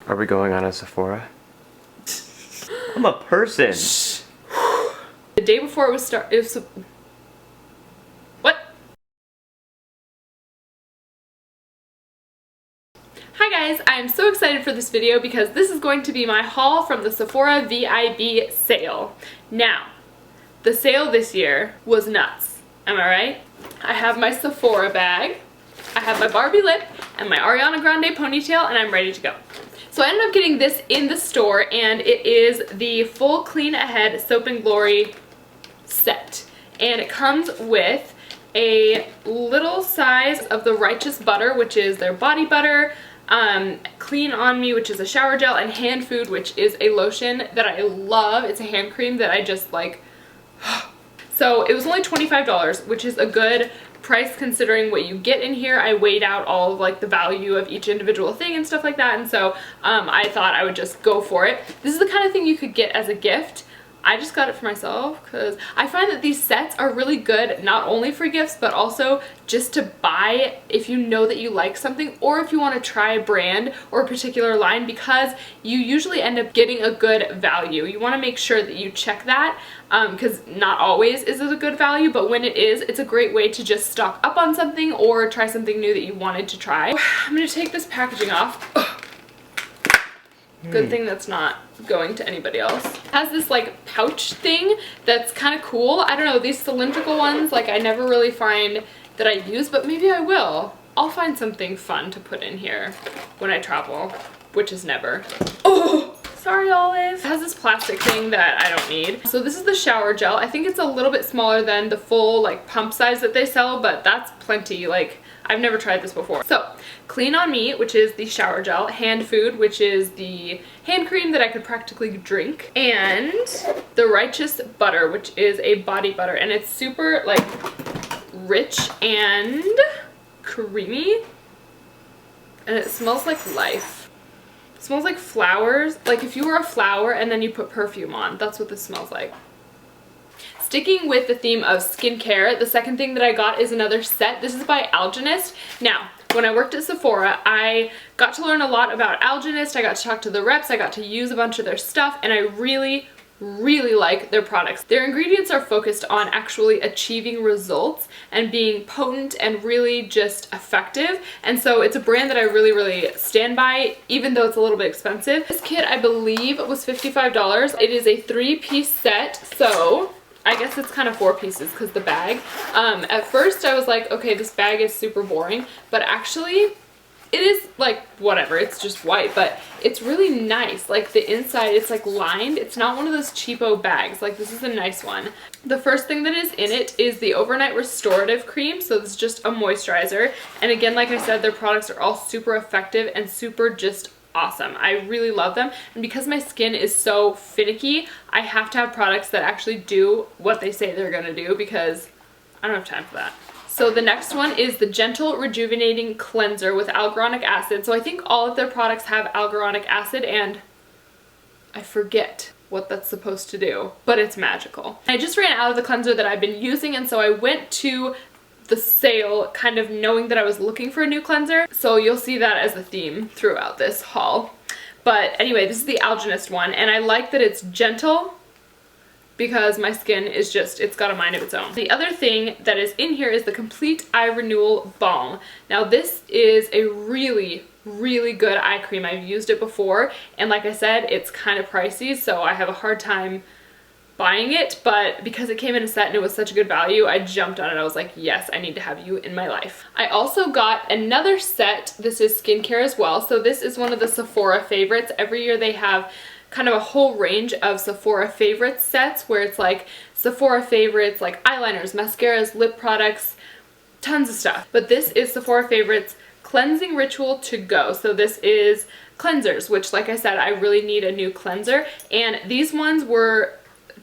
Are we going on a Sephora? I'm a person. The day before it was what? Hi guys, I'm so excited for this video because this is going to be my haul from the Sephora VIB sale. Now, the sale this year was nuts. Am I right? I have my Sephora bag, I have my Barbie lip, and my Ariana Grande ponytail, and I'm ready to go. So I ended up getting this in the store, and it is the Full Clean Ahead Soap and Glory set. And it comes with a little size of the Righteous Butter, which is their body butter, Clean On Me, which is a shower gel, and Hand Food, which is a lotion that I love. It's a hand cream that I just like. So it was only $25, which is a good price considering what you get in here. I weighed out all of like the value of each individual thing and stuff like that, and so I thought I would just go for it. This is the kind of thing you could get as a gift. I just got it for myself because I find that these sets are really good not only for gifts but also just to buy if you know that you like something, or if you want to try a brand or a particular line, because you usually end up getting a good value. You want to make sure that you check that because not always is it a good value, but when it is, it's a great way to just stock up on something or try something new that you wanted to try. I'm going to take this packaging off. Good thing that's not going to anybody else. It has this like pouch thing that's kind of cool. I don't know, these cylindrical ones, like I never really find that I use, but maybe I will. I'll find something fun to put in here when I travel, which is never. Oh, sorry Olive. It has this plastic thing that I don't need. So this is the shower gel. I think it's a little bit smaller than the full like pump size that they sell, but that's plenty. Like, I've never tried this before. So, Clean On Me, which is the shower gel, Hand Food, which is the hand cream that I could practically drink, and the Righteous Butter, which is a body butter, and it's super like rich and creamy, and it smells like life. It smells like flowers, like if you were a flower and then you put perfume on. That's what this smells like. Sticking with the theme of skincare, the second thing that I got is another set. This is by Algenist. Now, when I worked at Sephora, I got to learn a lot about Algenist. I got to talk to the reps. I got to use a bunch of their stuff, and I really like their products. Their ingredients are focused on actually achieving results and being potent and really just effective, and so it's a brand that I really stand by, even though it's a little bit expensive. This kit, I believe, was $55. It is a 3-piece set, so I guess it's kind of 4 pieces because the bag. At first I was like, okay, this bag is super boring, but actually it is like whatever, it's just white, but it's really nice. Like the inside, it's like lined. It's not one of those cheapo bags. Like this is a nice one. The first thing that is in it is the Overnight Restorative Cream. So this is just a moisturizer. And again, like I said, their products are all super effective and super just awesome. I really love them, and because my skin is so finicky, I have to have products that actually do what they say they're gonna do, because I don't have time for that. So the next one is the Gentle Rejuvenating Cleanser with Hyaluronic Acid. So I think all of their products have hyaluronic acid, and I forget what that's supposed to do, but it's magical. I just ran out of the cleanser that I've been using, and so I went to the sale kind of knowing that I was looking for a new cleanser, so you'll see that as a theme throughout this haul. But anyway, this is the Algenist one, and I like that it's gentle because my skin is just, it's got a mind of its own. The other thing that is in here is the Complete Eye Renewal Balm. Now this is a really good eye cream. I've used it before, and like I said, it's kind of pricey, so I have a hard time buying it, but because it came in a set and it was such a good value, I jumped on it. I was like, yes, I need to have you in my life. I also got another set. This is skincare as well. So this is one of the Sephora favorites. Every year they have kind of a whole range of Sephora favorites sets where it's like Sephora favorites, like eyeliners, mascaras, lip products, tons of stuff. But this is Sephora favorites Cleansing Ritual to Go. So this is cleansers, which like I said, I really need a new cleanser. And these ones were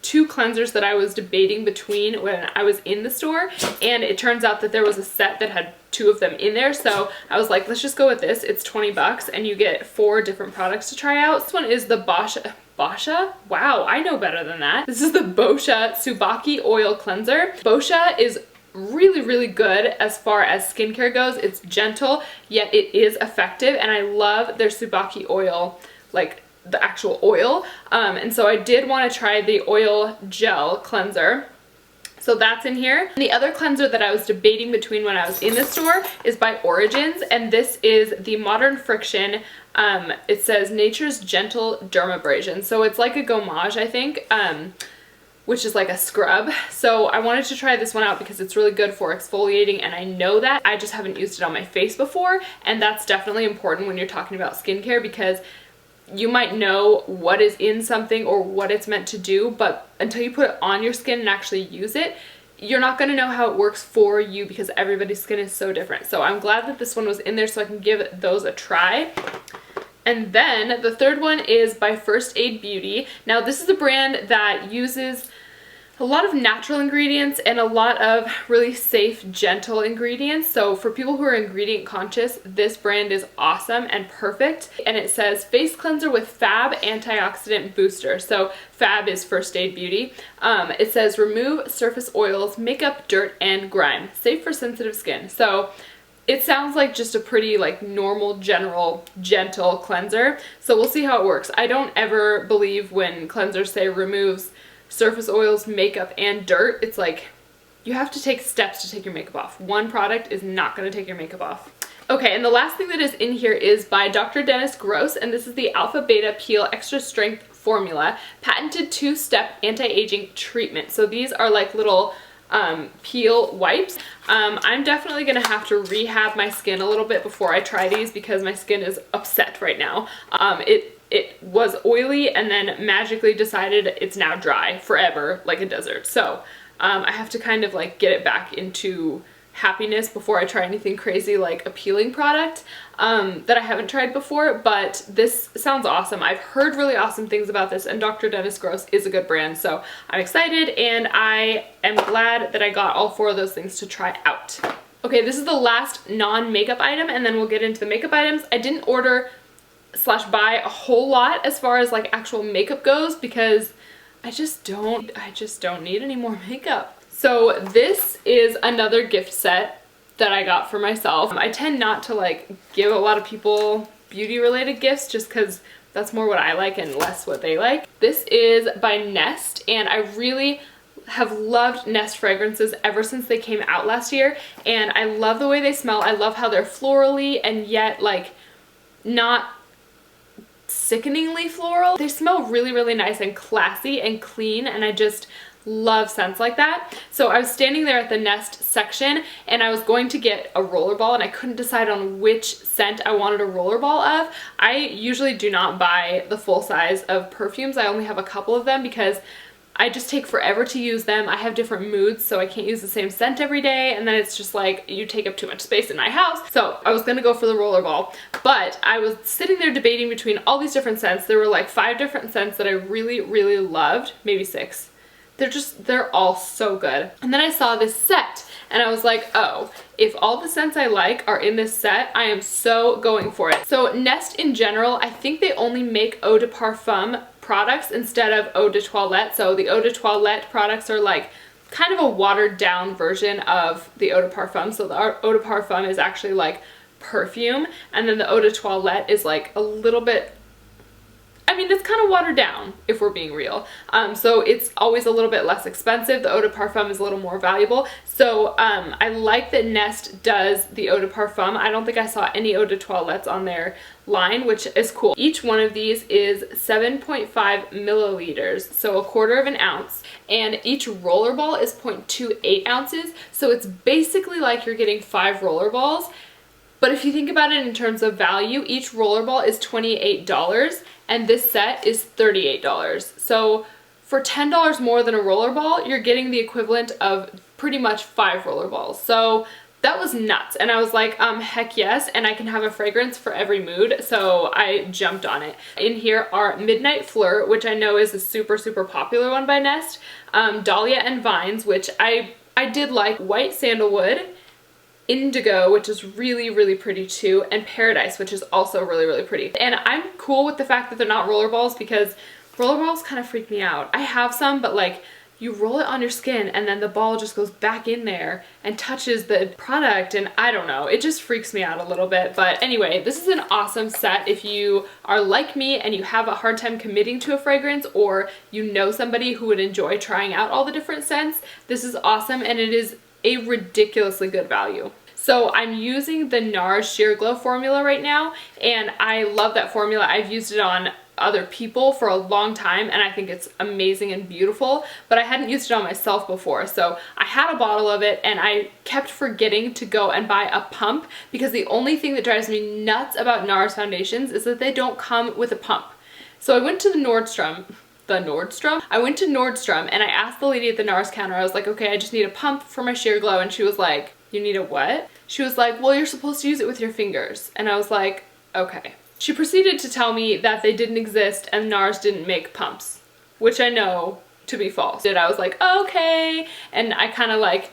2 cleansers that I was debating between when I was in the store, and it turns out that there was a set that had 2 of them in there, so I was like, let's just go with this. It's 20 bucks and you get 4 different products to try out. This one is the Boscia? Wow, I know better than that. This is the Boscia Tsubaki Oil Cleanser. Boscia is really, really good as far as skincare goes. It's gentle, yet it is effective, and I love their Tsubaki oil, like the actual oil. And so I did want to try the oil gel cleanser. So that's in here. The other cleanser that I was debating between when I was in the store is by Origins, and this is the Modern Friction. It says Nature's Gentle Dermabrasion. So it's like a gommage, I think, which is like a scrub. So I wanted to try this one out because it's really good for exfoliating, and I know that. I just haven't used it on my face before, and that's definitely important when you're talking about skincare, because you might know what is in something or what it's meant to do, but until you put it on your skin and actually use it, you're not going to know how it works for you, because everybody's skin is so different. So I'm glad that this one was in there so I can give those a try. And then the third one is by First Aid Beauty. Now this is a brand that uses a lot of natural ingredients and a lot of really safe, gentle ingredients. So for people who are ingredient conscious, this brand is awesome and perfect. And it says face cleanser with FAB antioxidant booster. So FAB is First Aid Beauty. It says remove surface oils, makeup, dirt, and grime. Safe for sensitive skin. So it sounds like just a pretty like normal, general, gentle cleanser. So we'll see how it works. I don't ever believe when cleansers say removes surface oils, makeup, and dirt. It's like you have to take steps to take your makeup off. One product is not going to take your makeup off. Okay, and the last thing that is in here is by Dr. Dennis Gross, and this is the Alpha Beta Peel Extra Strength Formula, patented 2-step anti-aging treatment. So these are like little peel wipes. I'm definitely gonna have to rehab my skin a little bit before I try these, because my skin is upset right now. It was oily and then magically decided it's now dry forever, like a desert. So I have to kind of like get it back into happiness before I try anything crazy like a peeling product that I haven't tried before. But this sounds awesome. I've heard really awesome things about this, and Dr. Dennis Gross is a good brand, so I'm excited, and I am glad that I got all 4 of those things to try out. Okay, this is the last non-makeup item, and then we'll get into the makeup items. I didn't order / buy a whole lot as far as like actual makeup goes, because I just don't need any more makeup. So this is another gift set that I got for myself. I tend not to like give a lot of people beauty related gifts, just because that's more what I like and less what they like. This is by Nest, and I really have loved Nest fragrances ever since they came out last year, and I love the way they smell. I love how they're florally and yet like not sickeningly floral. They smell really, really nice and classy and clean, and I just love scents like that. So I was standing there at the Nest section, and I was going to get a rollerball, and I couldn't decide on which scent I wanted a rollerball of. I usually do not buy the full size of perfumes. I only have a couple of them because I just take forever to use them. I have different moods, so I can't use the same scent every day, and then it's just like you take up too much space in my house. So I was gonna go for the rollerball, but I was sitting there debating between all these different scents. There were like 5 different scents that I really, really loved, maybe 6. They're all so good. And then I saw this set, and I was like, oh, if all the scents I like are in this set, I am so going for it. So Nest in general, I think they only make eau de parfum products instead of eau de toilette. So the eau de toilette products are like kind of a watered down version of the eau de parfum. So the eau de parfum is actually like perfume, and then the eau de toilette is like a little bit, I mean, it's kind of watered down if we're being real. So it's always a little bit less expensive. The eau de parfum is a little more valuable. So I like that Nest does the eau de parfum. I don't think I saw any eau de toilettes on their line, which is cool. Each one of these is 7.5 milliliters, so 1/4 ounce. And each rollerball is 0.28 ounces. So it's basically like you're getting 5 rollerballs. But if you think about it in terms of value, each rollerball is $28, and this set is $38. So for $10 more than a rollerball, you're getting the equivalent of pretty much 5 rollerballs. So that was nuts, and I was like, heck yes, and I can have a fragrance for every mood, so I jumped on it. In here are Midnight Flirt, which I know is a super, super popular one by Nest, Dahlia and Vines, which I did like, White Sandalwood, Indigo, which is really, really pretty too, and Paradise, which is also really, really pretty. And I'm cool with the fact that they're not rollerballs, because rollerballs kind of freak me out. I have some, but like you roll it on your skin and then the ball just goes back in there and touches the product, and I don't know, it just freaks me out a little bit. But anyway, this is an awesome set if you are like me and you have a hard time committing to a fragrance, or you know somebody who would enjoy trying out all the different scents. This is awesome, and it is a ridiculously good value. So I'm using the Nars Sheer Glow formula right now, and I love that formula. I've used it on other people for a long time, and I think it's amazing and beautiful, but I hadn't used it on myself before. So I had a bottle of it and I kept forgetting to go and buy a pump, because the only thing that drives me nuts about Nars foundations is that they don't come with a pump. So I went to I went to Nordstrom and I asked the lady at the Nars counter, I was like, okay, I just need a pump for my Sheer Glow, and she was like, you need a what? She was like, well, you're supposed to use it with your fingers. And I was like, okay. She proceeded to tell me that they didn't exist and Nars didn't make pumps, which I know to be false. And I was like, okay. And I kind of like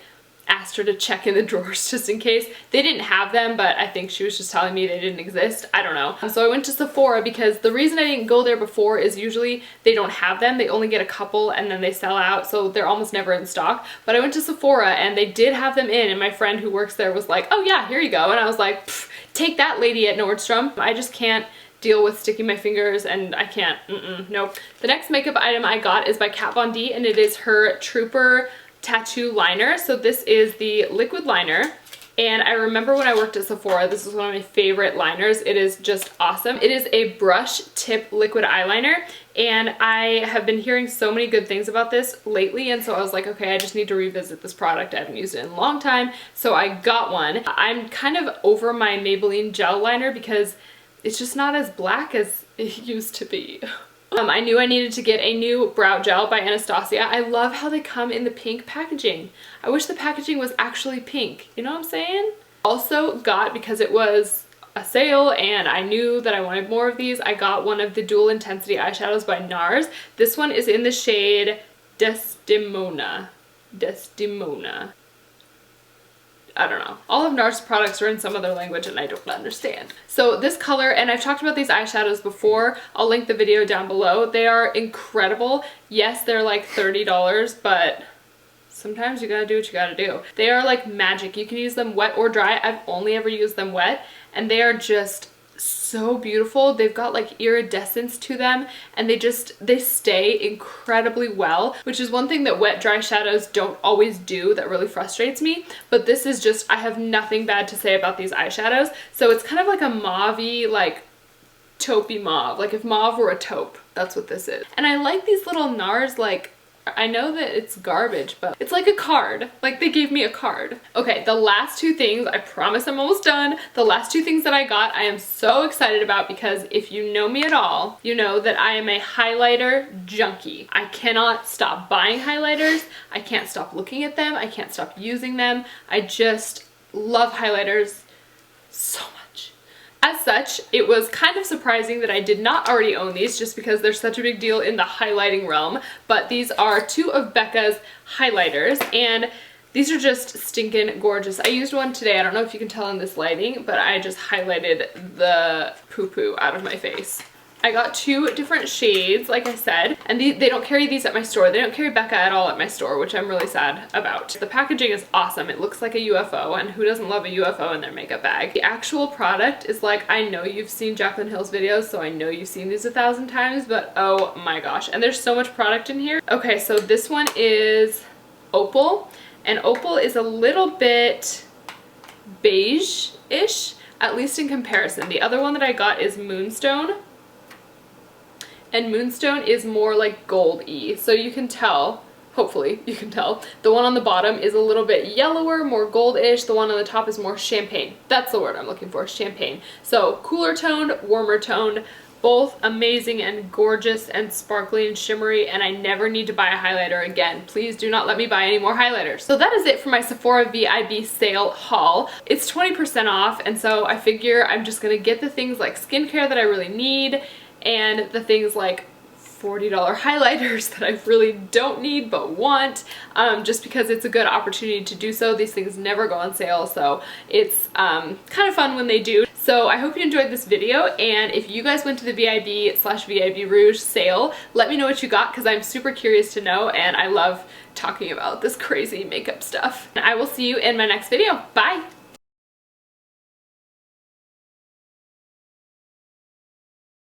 asked her to check in the drawers just in case. They didn't have them, but I think she was just telling me they didn't exist. I don't know. So I went to Sephora, because the reason I didn't go there before is usually they don't have them. They only get a couple and then they sell out, so they're almost never in stock. But I went to Sephora and they did have them in, and my friend who works there was like, oh yeah, here you go. And I was like, take that, lady at Nordstrom. I just can't deal with sticking my fingers, and I can't, nope. The next makeup item I got is by Kat Von D, and it is her Trooper Tattoo Liner. So this is the liquid liner, and I remember when I worked at Sephora, this is one of my favorite liners. It is just awesome. It is a brush tip liquid eyeliner, and I have been hearing so many good things about this lately, and so I was like, okay, I just need to revisit this product. I haven't used it in a long time, so I got one. I'm kind of over my Maybelline gel liner because it's just not as black as it used to be. I knew I needed to get a new brow gel by Anastasia. I love how they come in the pink packaging. I wish the packaging was actually pink. You know what I'm saying? Also got, because it was a sale and I knew that I wanted more of these, I got one of the dual intensity eyeshadows by Nars. This one is in the shade Desdemona. I don't know. All of Nars products are in some other language and I don't understand. So this color, and I've talked about these eyeshadows before, I'll link the video down below. They are incredible. Yes, they're like $30, but sometimes you gotta do what you gotta do. They are like magic. You can use them wet or dry. I've only ever used them wet, and they are just so beautiful. They've got like iridescence to them, and they stay incredibly well, which is one thing that wet dry shadows don't always do that really frustrates me. But this is just, I have nothing bad to say about these eyeshadows. So it's kind of like a mauve-y, like taupey mauve, like if mauve were a taupe, that's what this is. And I like these little Nars, like, I know that it's garbage, but it's like a card. Like they gave me a card. Okay, the last two things, I promise I'm almost done. The last two things that I got, I am so excited about, because if you know me at all, you know that I am a highlighter junkie. I cannot stop buying highlighters. I can't stop looking at them. I can't stop using them. I just love highlighters so much. As such, it was kind of surprising that I did not already own these, just because they're such a big deal in the highlighting realm. But these are two of Becca's highlighters, and these are just stinking gorgeous. I used one today. I don't know if you can tell in this lighting, but I just highlighted the poo-poo out of my face. I got two different shades, like I said, and they don't carry these at my store. They don't carry Becca at all at my store, which I'm really sad about. The packaging is awesome. It looks like a UFO, and who doesn't love a UFO in their makeup bag? The actual product is like, I know you've seen Jaclyn Hill's videos, so I know you've seen these 1,000 times, but oh my gosh. And there's so much product in here. Okay, so this one is Opal, and Opal is a little bit beige-ish, at least in comparison. The other one that I got is Moonstone. And Moonstone is more like gold-y, so you can tell, hopefully you can tell, the one on the bottom is a little bit yellower, more gold-ish. The one on the top is more champagne. That's the word I'm looking for, champagne. So cooler toned, warmer toned, both amazing and gorgeous and sparkly and shimmery, and I never need to buy a highlighter again. Please do not let me buy any more highlighters. So that is it for my Sephora VIB sale haul. It's 20% off, and so I figure I'm just gonna get the things like skincare that I really need, and the things like $40 highlighters that I really don't need but want, just because it's a good opportunity to do so. These things never go on sale, so it's kind of fun when they do. So I hope you enjoyed this video, and if you guys went to the VIB/VIB Rouge sale, let me know what you got because I'm super curious to know, and I love talking about this crazy makeup stuff. And I will see you in my next video. Bye!